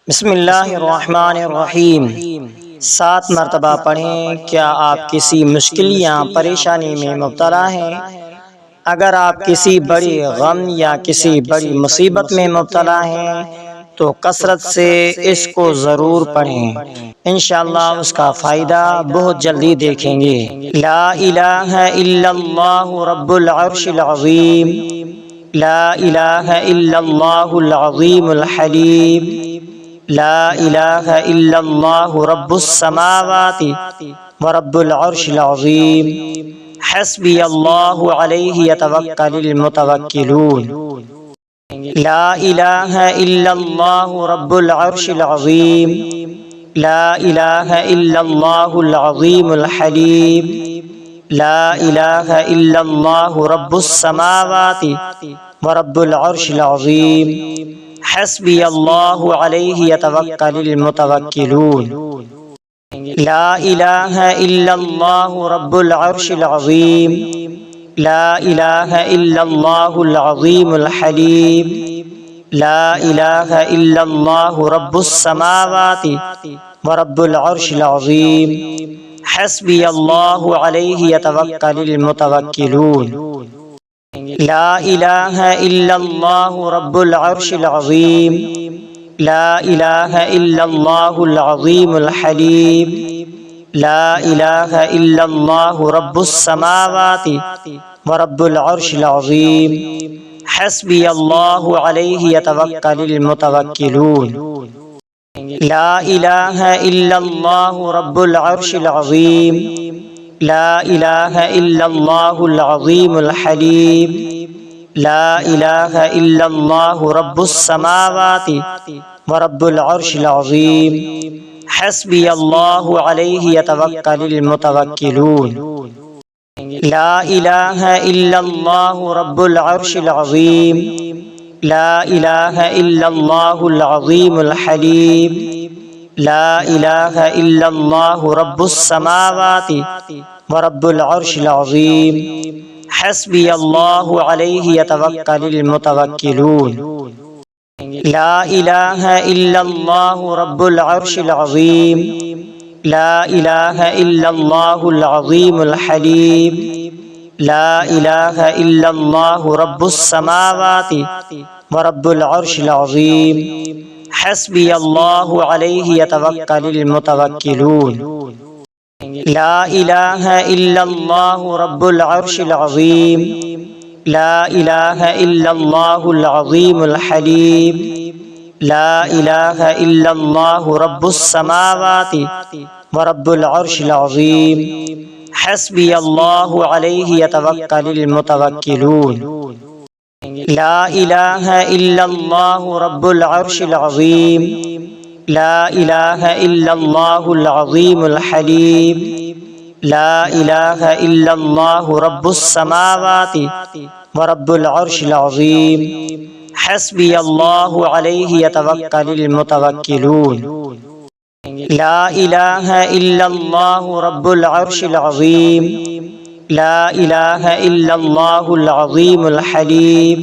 बिस्मिल्लाहिर्रहमानिर्रहीम। 7 मरतबा पढ़ें। क्या आप किसी मुश्किल या परेशानी में मुब्तला हैं? अगर आप किसी बड़ी गम या किसी बड़ी मुसीबत में मुब्तला हैं तो कसरत से इसको ज़रूर पढ़ें। इंशाअल्लाह उसका फ़ायदा बहुत जल्दी देखेंगे। ला इलाहा इल्लल्लाहु रब्बुल अर्शिल अज़ीम। ला इलाहा इल्लल्लाहुल अज़ीमुल हलीम। ला इलाहा इल्लल्लाहु रब्बुस समावाति व रब्बुल अर्शिल अज़ीम। हस्बी अल्लाहु अलैहि यतवक्कलिल मुतवक्किलून। ला इलाहा इल्लल्लाहु रब्बुल अर्शिल अज़ीम। ला इलाहा इल्लल्लाहुल अज़ीमुल हलीम। ला इलाहा इल्लल्लाहु रब्बुस समावाति व रब्बुल अर्शिल अज़ीम। हस्बी अल्लाहु अलैहि यतवक्कलिल मुतवक्किलून। ला इलाहा इल्लल्लाहु रब्बुल अर्शिल अज़ीम। ला इलाहा इल्लल्लाहुल अज़ीमुल हलीम। ला इलाहा इल्लल्लाहु रब्बुस समावाति व रब्बुल अर्शिल अज़ीम। हस्बी अल्लाहु अलैहि यतवक्कलिल मुतवक्किलून। ला इलाहा इल्लल्लाहु रब्बुल अर्शिल अज़ीम। ला इलाहा इल्लल्लाहुल अज़ीमुल हलीम। ला इलाहा इल्लल्लाहु रब्बुस समावाति व रब्बुल अर्शिल अज़ीम। हस्बी अल्लाहु अलैहि यतवक्कलिल मुतवक्किलून। ला इलाहा इल्लल्लाहु रब्बुल अर्शिल अज़ीम। ला इलाहा इल्लल्लाहुल अज़ीमुल हलीम। ला इलाहा इल्लल्लाहु रब्बुस समावाति व रब्बुल अर्शिल अज़ीम। हस्बी अल्लाहु अलैहि यतवक्कलिल मुतवक्किलून। ला इलाहा इल्लल्लाहु रब्बुल अर्शिल अज़ीम। ला इलाहा इल्लल्लाहुल अज़ीमुल हलीम। ला इलाहा इल्लल्लाहु रब्बुस समावाति व रब्बुल अर्शिल अज़ीम। हस्बी अल्लाहु अलैहि यतवक्कलिल मुतवक्किलून। ला इलाहा इल्लल्लाहु रब्बुल अर्शिल अज़ीम। ला इलाहा इल्लल्लाहुल अज़ीमुल हलीम। ला इलाहा इल्लल्लाहु रब्बुस समावाति व रब्बुल अर्शिल अज़ीम। हस्बी अल्लाहु अलैहि यतवक्कलिल मुतवक्किलून। ला इलाहा इल्लल्लाहु रब्बुल अर्शिल अज़ीम। ला इलाहा इल्लल्लाहुल अज़ीमुल हलीम। ला इलाहा इल्लल्लाहु रब्बुस समावाति व रब्बुल अर्शिल अज़ीम। हस्बी अल्लाहु अलैहि यतवक्कलिल मुतवक्किलून। ला इलाहा इल्लल्लाहु रब्बुल अर्शिल अज़ीम। ला इलाहा इल्लल्लाहुल अज़ीमुल हलीम। ला इलाहा इल्लल्लाहु रब्बुस समावाति व रब्बुल अर्शिल अज़ीम। हस्बी अल्लाहु अलैहि यतवक्कलिल मुतवक्किलून। ला इलाहा इल्लल्लाहु रब्बुल अर्शिल अज़ीम। ला इलाहा इल्लल्लाहुल अज़ीमुल हलीम।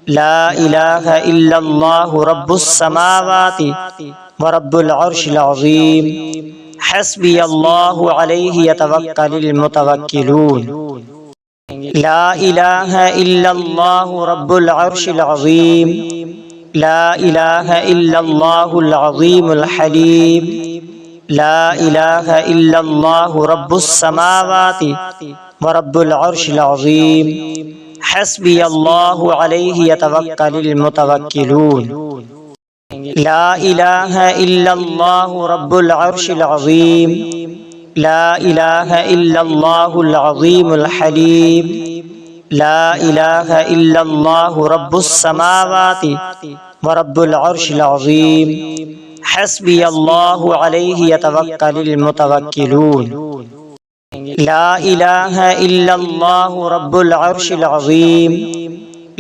ला इलाहा इल्लल्लाहु रब्बुस समावाति व रब्बुल अर्शिल अज़ीम। हस्बी अल्लाहु अलैहि यतवक्कलिल मुतवक्किलून। ला इलाहा इल्लल्लाहु रब्बुल अर्शिल अज़ीम। ला इलाहा इल्लल्लाहुल अज़ीमुल हलीम। ला इलाहा इल्लल्लाहु रब्बुस समावाति व रब्बुल अर्शिल अज़ीम। हस्बी अल्लाहु अलैहि यतवक्कलिल मुतवक्किलून। ला इलाहा इल्लल्लाहु रब्बुल अर्शिल अज़ीम। ला इलाहा इल्लल्लाहुल अज़ीमुल हलीम। ला इलाहा इल्लल्लाहु रब्बुस समावाति व रब्बुल अर्शिल अज़ीम। हस्बी अल्लाहु अलैहि यतवक्कलिल मुतवक्किलून। ला इलाहा इल्लल्लाहु रब्बुल अर्शिल अज़ीम।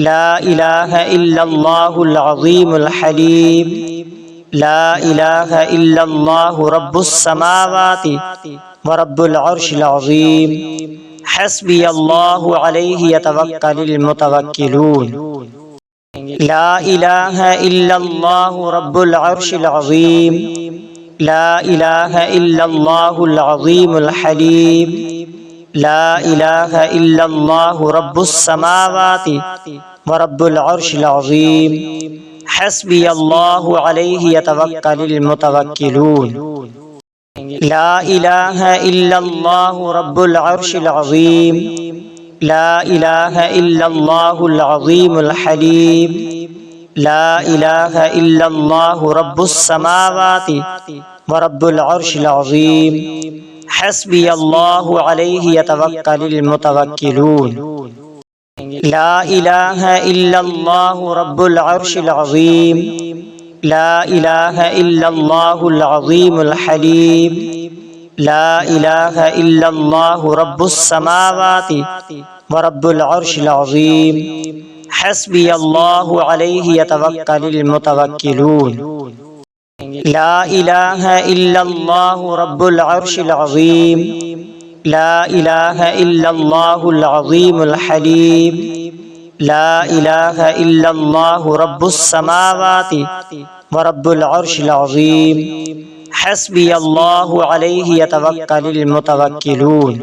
ला इलाहा इल्लल्लाहुल अज़ीमुल हलीम। ला इलाहा इल्लल्लाहु रब्बुस समावाति व रब्बुल अर्शिल अज़ीम। हस्बी अल्लाहु अलैहि यतवक्कलिल मुतवक्किलून। ला इलाहा इल्लल्लाहु रब्बुल अर्शिल अज़ीम। ला इलाहा इल्लल्लाहुल अज़ीमुल हलीम। ला इलाहा इल्लल्लाहु रब्बुस समावाति व रब्बुल अर्शिल अज़ीम। हस्बी अल्लाहु अलैहि यतवक्कलुल मुतवक्किलून। ला इलाहा इल्लल्लाहु रब्बुल अर्शिल अज़ीम। ला इलाहा इल्लल्लाहुल अज़ीमुल हलीम। ला इलाहा इल्लल्लाहु रब्बुस समावाति व रब्बुल अर्शिल अज़ीम। हस्बी अल्लाहु अलैहि यतवक्कलुल मुतवक्किलून। ला इलाहा इल्लल्लाहु रब्बुल अर्शिल अज़ीम। ला इलाहा इल्लल्लाहुल अज़ीमुल हलीम। ला इलाहा इल्लल्लाहु रब्बुस समावाति व रब्बुल अर्शिल अज़ीम। हस्बी अल्लाहु अलैहि यतवक्कलुल मुतवक्किलून। ला इलाहा इल्लल्लाहु रब्बुल अर्शिल अज़ीम। ला इलाहा इल्लल्लाहुल अज़ीमुल हलीम। ला इलाहा इल्लल्लाहु रब्बुस समावाति व रब्बुल अर्शिल अज़ीम। हस्बी अल्लाहु अलैहि यतवक्कलुल मुतवक्किलून।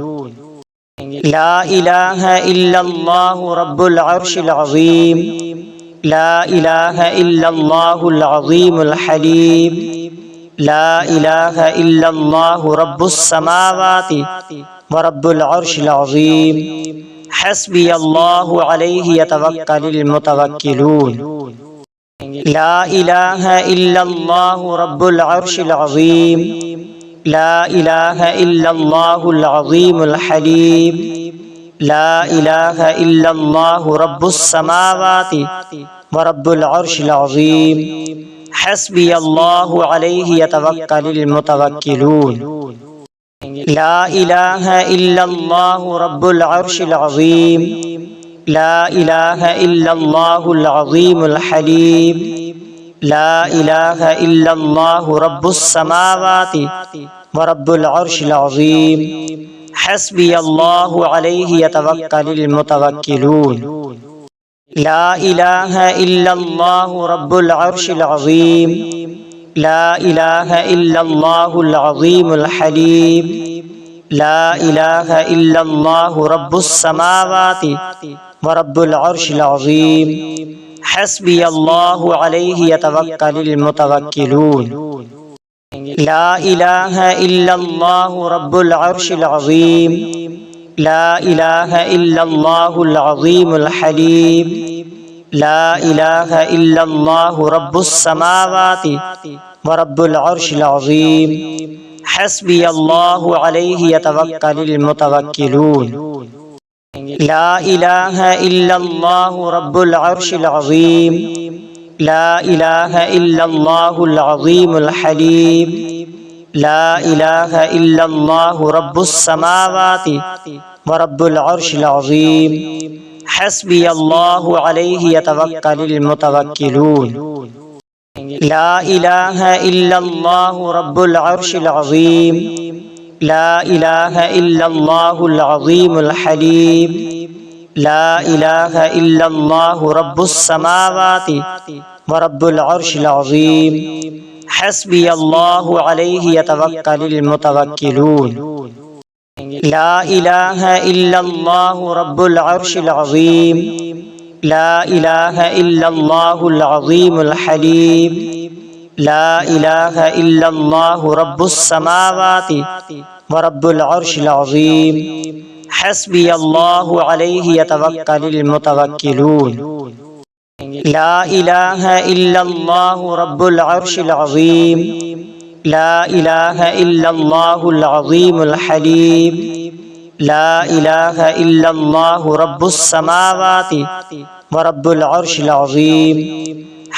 ला इलाहा इल्लल्लाहु रब्बुल अर्शिल अज़ीम। ला इलाहा इल्लल्लाहुल अज़ीमुल हलीम। ला इलाहा इल्लल्लाहु रब्बुस समावाति व रब्बुल अर्शिल अज़ीम। हस्बी अल्लाहु अलैहि यतवक्कलुल मुतवक्किलून। ला इलाहा इल्लल्लाहु रब्बुल अर्शिल अज़ीम। ला इलाहा इल्लल्लाहुल अज़ीमुल हलीम। ला इलाहा इल्लल्लाहु रब्बुस समावाति व रब्बुल अर्शिल अज़ीम। हस्बी अल्लाहु अलैहि यतवक्कलुल मुतवक्किलून। ला इलाहा इल्लल्लाहु रब्बुल अर्शिल अज़ीम। ला इलाहा इल्लल्लाहुल अज़ीमुल हलीम। ला इलाहा इल्लल्लाहु रब्बुस समावाति व रब्बुल अर्शिल अज़ीम। हस्बी अल्लाहु अलैहि यतवक्कलुल मुतवक्किलून। ला इलाहा इल्लल्लाहु रब्बुल अर्शिल अज़ीम। ला इलाहा इल्लल्लाहुल अज़ीमुल हलीम। ला इलाहा इल्लल्लाहु रब्बुस समावाति व रब्बुल अर्शिल अज़ीम। हस्बी अल्लाहु अलैहि यतवक्कलुल मुतवक्किलून। ला इलाहा इल्लल्लाहु रब्बुल अर्शिल अज़ीम। ला इलाहा इल्लल्लाहुल अज़ीमुल हलीम। ला इलाहा इल्लल्लाहु रब्बुस समावाति व रब्बुल अर्शिल अज़ीम। हस्बी अल्लाहु अलैहि यतवक्कलुल मुतवक्किलून। ला इलाहा इल्लल्लाहु रब्बुल अर्शिल अज़ीम। ला इलाहा इल्लल्लाहुल अज़ीमुल हलीम। ला इलाहा इल्लल्लाहु रब्बुस समावाति व रब्बुल अर्शिल अज़ीम। हस्बी अल्लाहु अलैहि यतवक्कलुल मुतवक्किलून। ला इलाहा इल्लल्लाहु रब्बुल अर्शिल अज़ीम। ला इलाहा इल्लल्लाहुल अज़ीमुल हलीम। ला इलाहा इल्लल्लाहु रब्बुस समावाति व रब्बुल अर्शिल अज़ीम। हस्बी अल्लाहु अलैहि यतवक्कलुल मुतवक्किलून। ला इलाहा इल्लल्लाहु रब्बुल अर्शिल अज़ीम। ला इलाहा इल्लल्लाहुल अज़ीमुल हलीम। ला इलाहा इल्लल्लाहु रब्बुस समावाति व रब्बुल अर्शिल अज़ीम। हस्बी अल्लाहु अलैहि यतवक्कलुल मुतवक्किलून। ला इलाहा इल्लल्लाहु रब्बुल अर्शिल अज़ीम। ला इलाहा इल्लल्लाहुल अज़ीमुल हलीम। ला इलाहा इल्लल्लाहु रब्बुस समावाति व रब्बुल अर्शिल अज़ीम।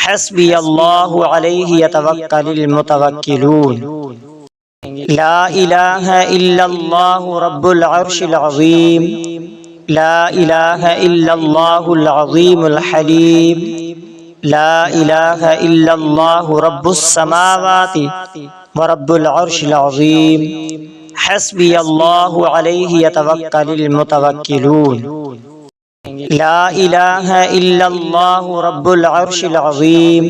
हस्बी अल्लाहु अलैहि यतवक्कलुल मुतवक्किलून। ला इलाहा इल्लल्लाहु रब्बुल अर्शिल अज़ीम। ला इलाहा इल्लल्लाहुल अज़ीमुल हलीम। ला इलाहा इल्लल्लाहु रब्बुस समावाति व रब्बुल अर्शिल अज़ीम। हस्बी अल्लाहु अलैहि यतवक्कलुल मुतवक्किलून। ला इलाहा इल्लल्लाहु रब्बुल अर्शिल अज़ीम।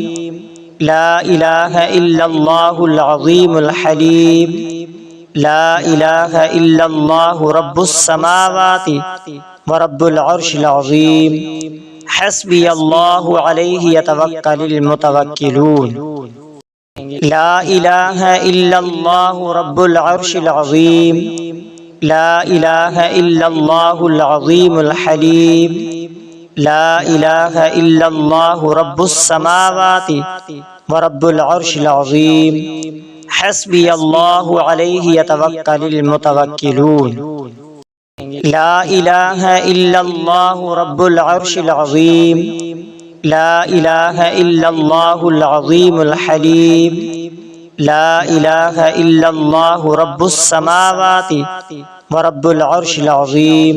ला इलाहा इल्लल्लाहुल अज़ीमुल हलीम। ला इलाहा इल्लल्लाहु रब्बुस समावाति व रब्बुल अर्शिल अज़ीम। हस्बियल्लाहु अलैहि यतवक्कलुल मुतवक्किलून। ला इलाहा इल्लल्लाहु रब्बुल अर्शिल अज़ीम। ला इलाहा इल्लल्लाहुल अज़ीमुल हलीम। ला इलाहा इल्लल्लाहु रब्बुस समावाति व रब्बुल अर्शिल अज़ीम। हस्बियल्लाहु अलैहि यतवक्कलुल मुतवक्किलून। ला इलाहा इल्लल्लाहु रब्बुल अर्शिल अज़ीम। ला इलाहा इल्लल्लाहुल अज़ीमुल हलीम। ला इलाहा इल्लल्लाहु रब्बुस समावाति व रब्बुल अर्शिल अज़ीम।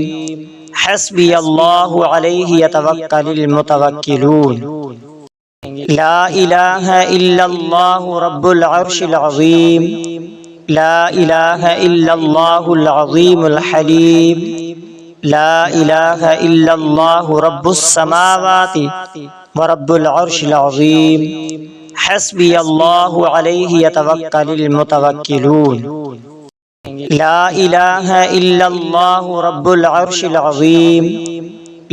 हस्बियल्लाहु अलैहि यतवक्कलुल मुतवक्किलून। ला इलाहा इल्लल्लाहु रब्बुल अर्शिल अज़ीम। ला इलाहा इल्लल्लाहुल अज़ीमुल हलीम। ला इलाहा इल्लल्लाहु रब्बुस समावाति व रब्बुल अर्शिल अज़ीम। हस्बियल्लाहु अलैहि यतवक्कलुल मुतवक्किलून। ला इलाहा इल्लल्लाहु रब्बुल अर्शिल अज़ीम।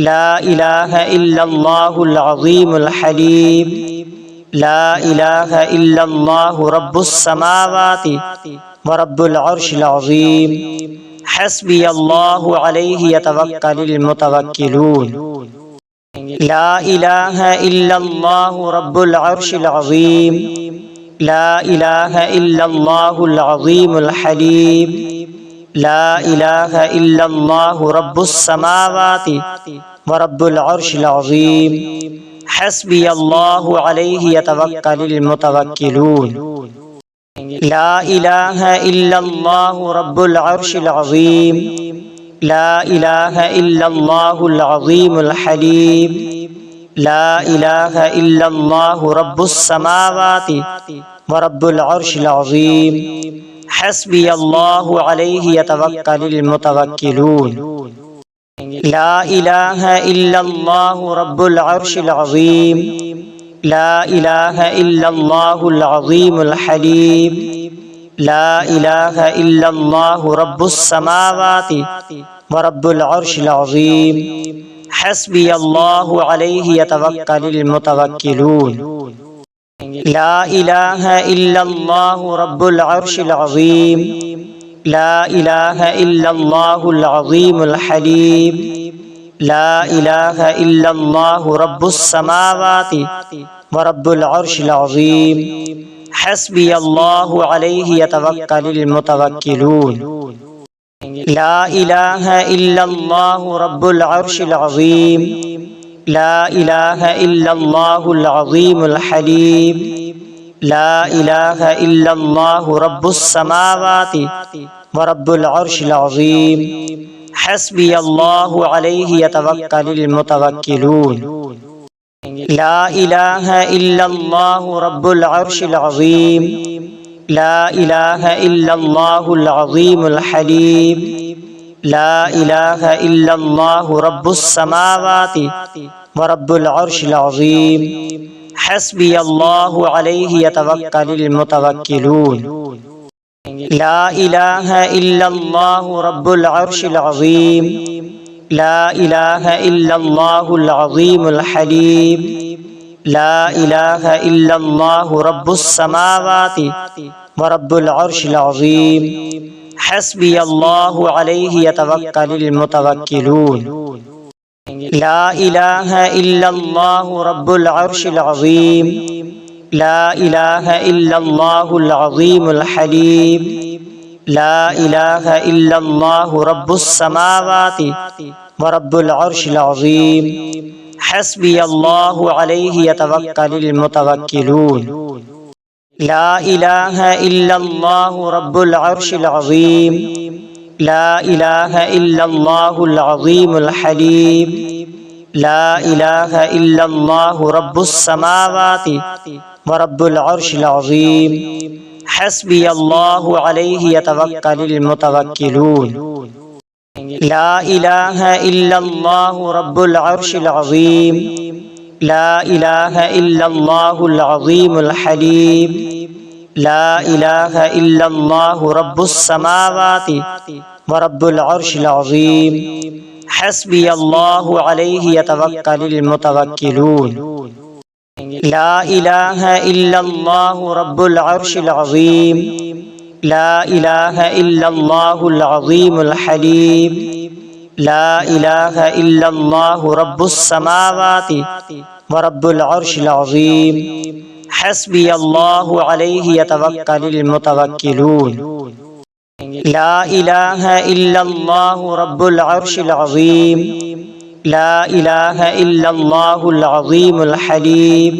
ला इलाहा इल्लल्लाहुल अज़ीमुल हलीम। ला इलाहा इल्लल्लाहु रब्बुस समावाति व रब्बुल अर्शिल अज़ीम। हस्बियल्लाहु अलैहि यतवक्कलुल मुतवक्किलून। ला इलाहा इल्लल्लाहु रब्बुल अर्शिल अज़ीम। ला इलाहा इल्लल्लाहुल अज़ीमुल हलीम। ला इलाहा इल्लल्लाहु रब्बुस समावाति व रब्बुल अर्शिल अज़ीम। हस्बियल्लाहु अलैहि यतवक्कलुल मुतवक्किलून। ला इलाहा इल्लल्लाहु रब्बुल अर्शिल अज़ीम। ला इलाहा इल्लल्लाहुल अज़ीमुल हलीम। ला इलाहा इल्लल्लाहु रब्बुस समावाति व रब्बुल अर्शिल अज़ीम। हस्बियल्लाहु अलैहि यतवक्कलुल मुतवक्किलून। ला इलाहा इल्लल्लाहु रब्बुल अर्शिल अज़ीम। ला इलाहा इल्लल्लाहुल अज़ीमुल हलीम। ला इलाहा इल्लल्लाहु रब्बुस समावाति व रब्बुल अर्शिल अज़ीम। हस्बियल्लाहु अलैहि यतवक्कलुल मुतवक्किलून। ला इलाहा इल्लल्लाहु रब्बुल अर्शिल अज़ीम। ला इलाहा इल्लल्लाहुल अज़ीमुल हलीम। ला इलाहा इल्लल्लाहु रब्बुस समावाति व रब्बुल अर्शिल अज़ीम। हस्बियल्लाहु अलैहि यतवक्कलुल मुतवक्किलून। ला इलाहा इल्लल्लाहु रब्बुल अर्शिल अज़ीम। ला इलाहा इल्लल्लाहुल अज़ीमुल हलीम। ला इलाहा इल्लल्लाहु रब्बुस समावाति व रब्बुल अर्शिल अज़ीम। हस्बियल्लाहु अलैहि यतवक्कलुल मुतवक्किलून। ला इलाहा इल्लल्लाहु रब्बुल अर्शिल अज़ीम। ला इलाहा इल्लल्लाहुल अज़ीमुल हलीम। ला इलाहा इल्लल्लाहु रब्बुस समावाति व रब्बुल अर्शिल अज़ीम। हस्बियल्लाहु अलैहि यतवक्कलुल मुतवक्किलून। ला इलाहा इल्लल्लाहु रब्बुल अर्शिल अज़ीम। ला इलाहा इल्लल्लाहुल अज़ीमुल हलीम। ला इलाहा इल्लल्लाहु रब्बुस समावाति व रब्बुल अर्शिल अज़ीम। हस्बियल्लाहु अलैहि यतवक्कलुल मुतवक्किलून। ला इलाहा इल्लल्लाहु रब्बुल अर्शिल अज़ीम। ला इलाहा इल्लल्लाहुल अज़ीमुल हलीम। ला इलाहा इल्लल्लाहु रब्बुस समावाति व रब्बुल अर्शिल अज़ीम। हस्बियल्लाहु अलैहि यतवक्कलुल मुतवक्किलून। ला इलाहा इल्लल्लाहु रब्बुल अर्शिल अज़ीम। ला इलाहा इल्लल्लाहुल अज़ीमुल हलीम। ला इलाहा इल्लल्लाहु रब्बुस समावाति व रब्बुल अर्शिल अज़ीम। हस्बियल्लाहु अलैहि यतवक्कलुल मुतवक्किलून। ला इलाहा इल्लल्लाहु रब्बुल अर्शिल अज़ीम। ला इलाहा इल्लल्लाहुल अज़ीमुल हलीम। ला इलाहा इल्लल्लाहु रब्बुस समावाति व रब्बुल अर्शिल अज़ीम। हस्बियल्लाहु अलैहि यतवक्कलुल मुतवक्किलून। ला इलाहा इल्लल्लाहु रब्बुल अर्शिल अज़ीम। ला इलाहा इल्लल्लाहुल अज़ीमुल हलीम। ला इलाहा इल्लल्लाहु रब्बुस समावाति व रब्बुल अर्शिल अज़ीम। हस्बियल्लाहु अलैहि यतवक्कलुल मुतवक्किलून। ला इलाहा इल्लल्लाहु रब्बुल अर्शिल अज़ीम। ला इलाहा इल्लल्लाहुल अज़ीमुल हलीम।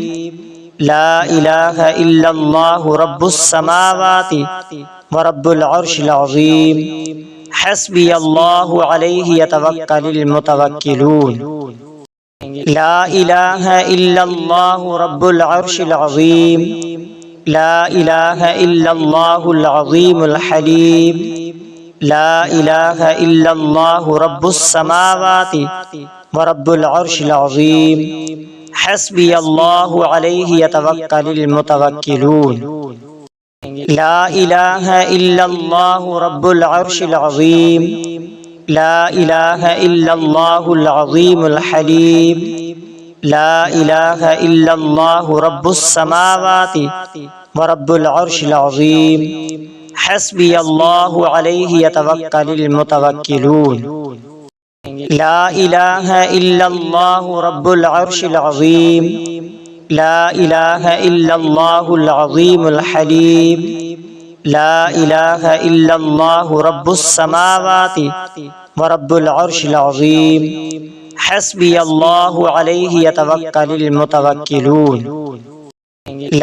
ला इलाहा इल्लल्लाहु रब्बुस समावाति व रब्बुल अर्शिल अज़ीम। हस्बियल्लाहु अलैहि यतवक्कलुल मुतवक्किलून। ला इलाहा इल्लल्लाहु रब्बुल अर्शिल अज़ीम। ला इलाहा इल्लल्लाहुल अज़ीमुल हलीम। ला इलाहा इल्लल्लाहु रब्बुस समावाति व रब्बुल अर्शिल अज़ीम। हस्बियल्लाहु अलैहि यतवक्कलुल मुतवक्किलून। ला इलाहा इल्लल्लाहु रब्बुल अर्शिल अज़ीम। ला इलाहा इल्लल्लाहुल अज़ीमुल हलीम। ला इलाहा इल्लल्लाहु रब्बुस समावाति व रब्बुल अर्शिल अज़ीम। हस्बियल्लाहु अलैहि यतवक्कलुल मुतवक्किलून। ला इलाहा इल्लल्लाहु रब्बुल अर्शिल अज़ीम। ला इलाहा इल्लल्लाहुल अज़ीमुल हलीम। ला इलाहा इल्लल्लाहु रब्बुस समावाति व रब्बुल अर्शिल अज़ीम। हस्बियल्लाहु अलैहि यतवक्कलुल मुतवक्किलून।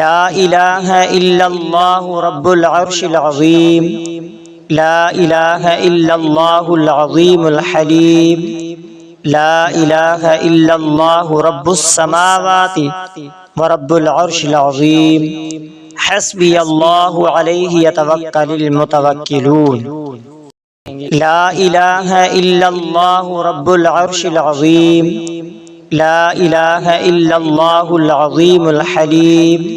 ला इलाहा इल्लल्लाहु रब्बुल अर्शिल अज़ीम। ला इलाहा इल्लल्लाहुल अज़ीमुल हलीम। ला इलाहा इल्लल्लाहु रब्बुस समावाति व रब्बुल अर्शिल अज़ीम। हस्बियल्लाहु अलैहि यतवक्कलुल मुतवक्किलून। ला इलाहा इल्लल्लाहु रब्बुल अर्शिल अज़ीम। ला इलाहा इल्लल्लाहुल अज़ीमुल हलीम।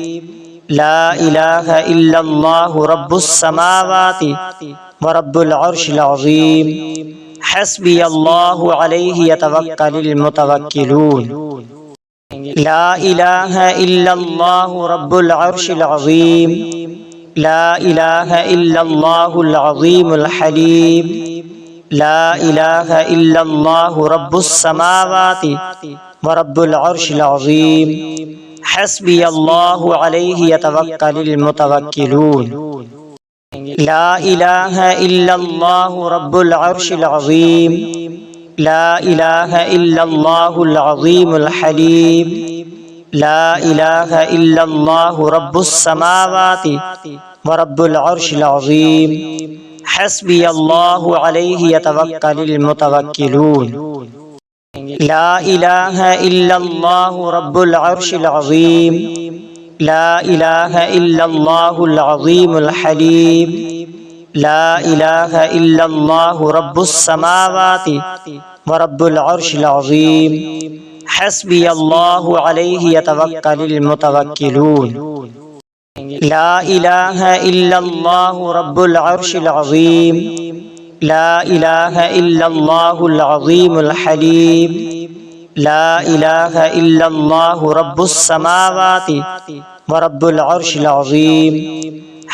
ला इलाहा इल्लल्लाहु रब्बुस समावाति व रब्बुल अर्शिल अज़ीम। हस्बियल्लाहु अलैहि यतवक्कलुल मुतवक्किलून। ला इलाहा इल्लल्लाहु रब्बुल अर्शिल अज़ीम। ला इलाहा इल्लल्लाहुल अज़ीमुल हलीम। ला इलाहा इल्लल्लाहु रब्बुस समावाति व रब्बुल अर्शिल अज़ीम। हस्बियल्लाहु अलैहि यतवक्कलुल मुतवक्किलून। ला इलाहा इल्लल्लाहु रब्बुल अर्शिल अज़ीम। ला इलाहा इल्लल्लाहुल अज़ीमुल हलीम। ला इलाहा इल्लल्लाहु रब्बुस समावाति व रब्बुल अर्शिल अज़ीम। हस्बियल्लाहु अलैहि यतवक्कलुल मुतवक्किलून। ला इलाहा इल्लल्लाहु रब्बुल अर्शिल अज़ीम। ला इलाहा इल्लल्लाहुल अज़ीमुल हलीम। ला इलाहा इल्लल्लाहु रब्बुस समावाति व रब्बुल अर्शिल अज़ीम। हस्बियल्लाहु अलैहि यतवक्कलुल मुतवक्किलून। ला इलाहा इल्लल्लाहु रब्बुल अर्शिल अज़ीम। ला इलाहा इल्लल्लाहुल अज़ीमुल हलीम। ला इलाहा इल्लल्लाहु रब्बुस समावाति व रब्बुल अर्शिल अज़ीम।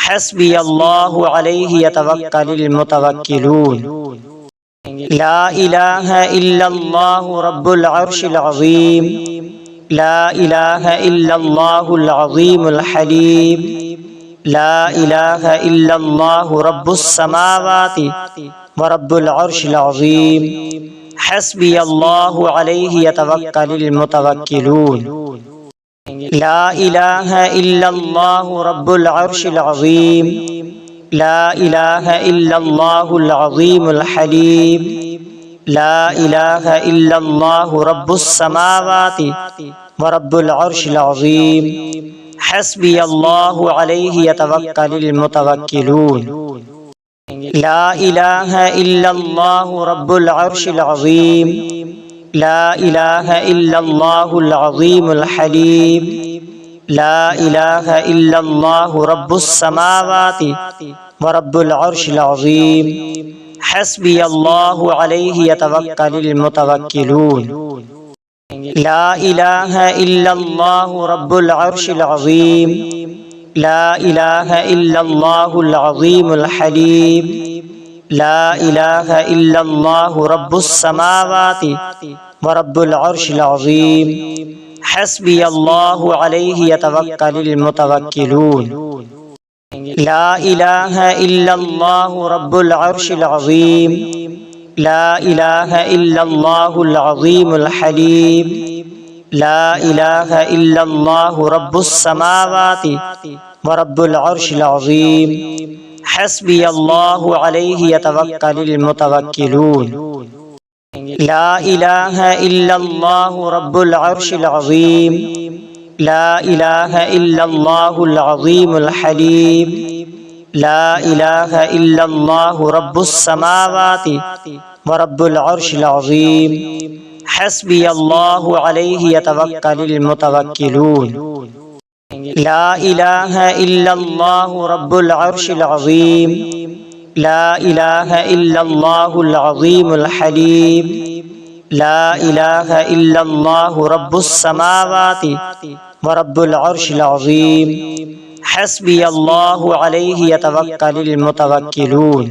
हस्बियल्लाहु अलैहि यतवक्कलुल मुतवक्किलून। ला इलाहा इल्लल्लाहु रब्बुल अर्शिल अज़ीम। ला इलाहा इल्लल्लाहुल अज़ीमुल हलीम। ला इलाहा इल्लल्लाहु रब्बुस समावाति व रब्बुल अर्शिल अज़ीम। हस्बियल्लाहु अलैहि यतवक्कलुल मुतवक्किलून। ला इलाहा इल्लल्लाहु रब्बुल अर्शिल अज़ीम। ला इलाहा इल्लल्लाहुल अज़ीमुल हलीम। ला इलाहा इल्लल्लाहु रब्बुस समावाति व रब्बुल अर्शिल अज़ीम। हस्बियल्लाहु अलैहि यतवक्कलुल मुतवक्किलून। ला इलाहा इल्लल्लाहु रब्बुल अर्शिल अज़ीम। ला इलाहा इल्लल्लाहुल अज़ीमुल हलीम। ला इलाहा इल्लल्लाहु रब्बुस समावाति व रब्बुल अर्शिल अज़ीम। हस्बियल्लाहु अलैहि यतवक्कलुल मुतवक्किलून। ला इलाहा इल्लल्लाहु रब्बुल अर्शिल अज़ीम। ला इलाहा इल्लल्लाहुल अज़ीमुल हलीम। ला इलाहा इल्लल्लाहु रब्बुस समावाति व रब्बुल अर्शिल अज़ीम। हस्बियल्लाहु अलैहि यतवक्कलुल मुतवक्किलून। ला इलाहा इल्लल्लाहु रब्बुल अर्शिल अज़ीम। ला इलाहा इल्लल्लाहुल अज़ीमुल हलीम। ला इलाहा इल्लल्लाहु रब्बुस समावाति व रब्बुल अर्शिल अज़ीम। हस्बियल्लाहु अलैहि यतवक्कलुल मुतवक्किलून। ला इलाहा इल्लल्लाहु रब्बुल अर्शिल अज़ीम। ला इलाहा इल्लल्लाहुल अज़ीमुल हलीम। ला इलाहा इल्लल्लाहु रब्बुस समावाति व रब्बुल अर्शिल अज़ीम। हस्बियल्लाहु अलैहि यतवक्कलुल मुतवक्किलून। ला इलाहा इल्लल्लाहु रब्बुल अर्शिल अज़ीम। ला इलाहा इल्लल्लाहुल अज़ीमुल हलीम। ला इलाहा इल्लल्लाहु रब्बुस समावाति व रब्बुल अर्शिल अज़ीम। हस्बियल्लाहु अलैहि यतवक्कलुल मुतवक्किलून।